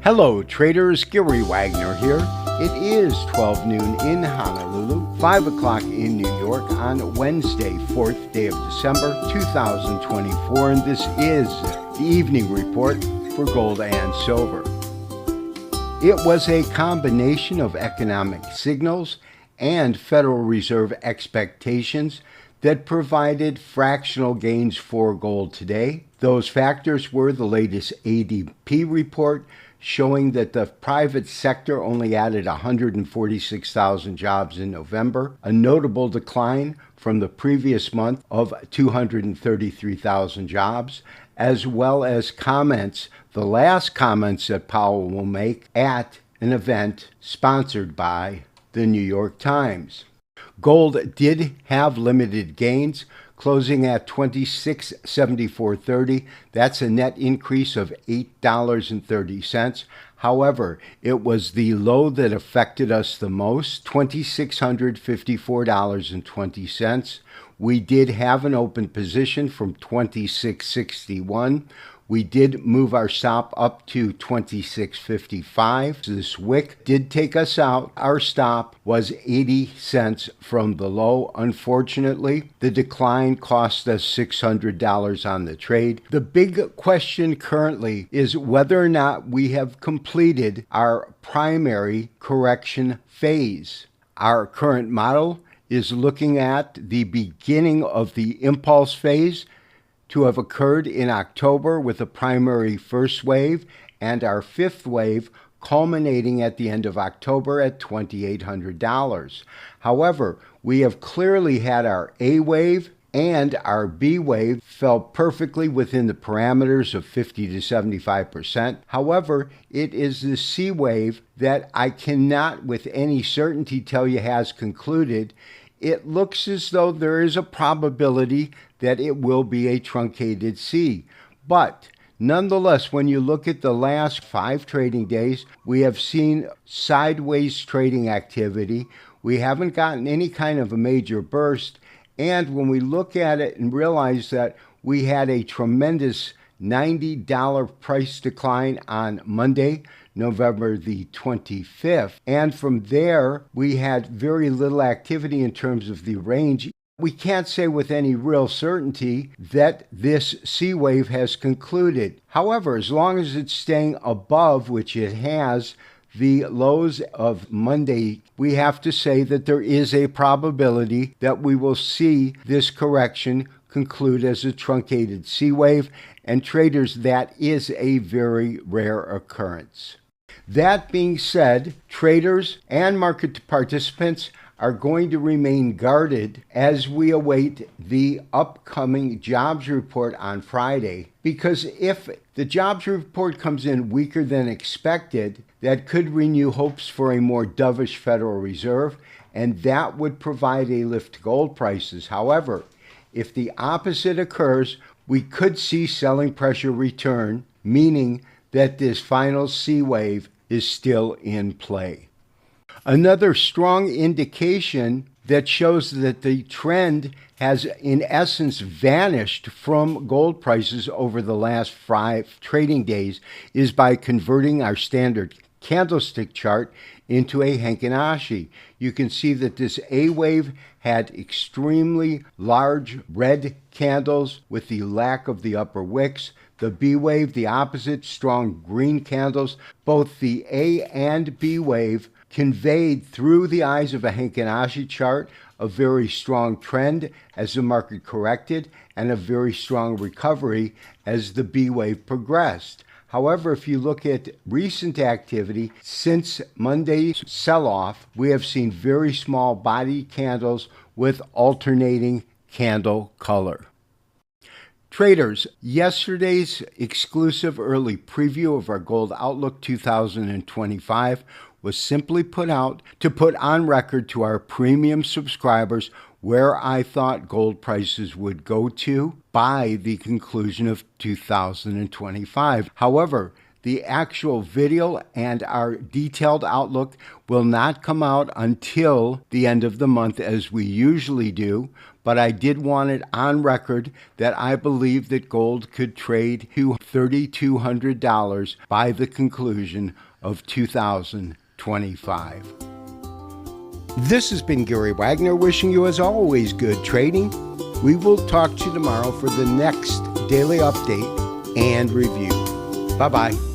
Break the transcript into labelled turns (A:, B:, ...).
A: Hello traders, Gary Wagner here. It is 12 noon in Honolulu, 5 o'clock in New York on Wednesday, 4th day of December 2024, and this is the evening report for gold and silver. It was a combination of economic signals and Federal Reserve expectations that provided fractional gains for gold today. Those factors were the latest ADP report, showing that the private sector only added 146,000 jobs in November, a notable decline from the previous month of 233,000 jobs, as well as the last comments that Powell will make at an event sponsored by the New York Times. Gold did have limited gains, closing at $26.7430. That's a net increase of $8.30. However, it was the low that affected us the most, $2,654.20. We did have an open position from $26.61. We did move our stop up to $26.55. This wick did take us out. Our stop was 80 cents from the low. Unfortunately, the decline cost us $600 on the trade. The big question currently is whether or not we have completed our primary correction phase. Our current model is looking at the beginning of the impulse phase to have occurred in October with a primary first wave and our fifth wave culminating at the end of October at $2,800. However, we have clearly had our A wave and our B wave fell perfectly within the parameters of 50 to 75%. However, it is the C wave that I cannot with any certainty tell you has concluded. It looks as though there is a probability that it will be a truncated C. But nonetheless, when you look at the last 5 trading days, we have seen sideways trading activity. We haven't gotten any kind of a major burst. And when we look at it and realize that we had a tremendous $90 price decline on Monday, November the 25th. And from there, we had very little activity in terms of the range. We can't say with any real certainty that this C wave has concluded. However, as long as it's staying above, which it has, the lows of Monday, we have to say that there is a probability that we will see this correction conclude as a truncated C wave, and traders, that is a very rare occurrence. That being said, traders and market participants are going to remain guarded as we await the upcoming jobs report on Friday, because if the jobs report comes in weaker than expected, that could renew hopes for a more dovish Federal Reserve, and that would provide a lift to gold prices. However, if the opposite occurs, we could see selling pressure return, meaning that this final C wave is still in play. Another strong indication that shows that the trend has in essence vanished from gold prices over the last 5 trading days is by converting our standard candlestick chart into a Heikin Ashi. You can see that this A wave had extremely large red candles with the lack of the upper wicks. The B wave, the opposite, strong green candles. Both the A and B wave conveyed through the eyes of a Heikin Ashi chart a very strong trend as the market corrected and a very strong recovery as the B wave progressed. However, if you look at recent activity since Monday's sell-off, we have seen very small body candles with alternating candle color. Traders, yesterday's exclusive early preview of our Gold Outlook 2025 was simply put out to put on record to our premium subscribers where I thought gold prices would go to by the conclusion of 2025. However, The actual video and our detailed outlook will not come out until the end of the month as we usually do, but I did want it on record that I believe that gold could trade to $3,200 by the conclusion of 2025. This has been Gary Wagner wishing you, as always, good trading. We will talk to you tomorrow for the next daily update and review. Bye-bye.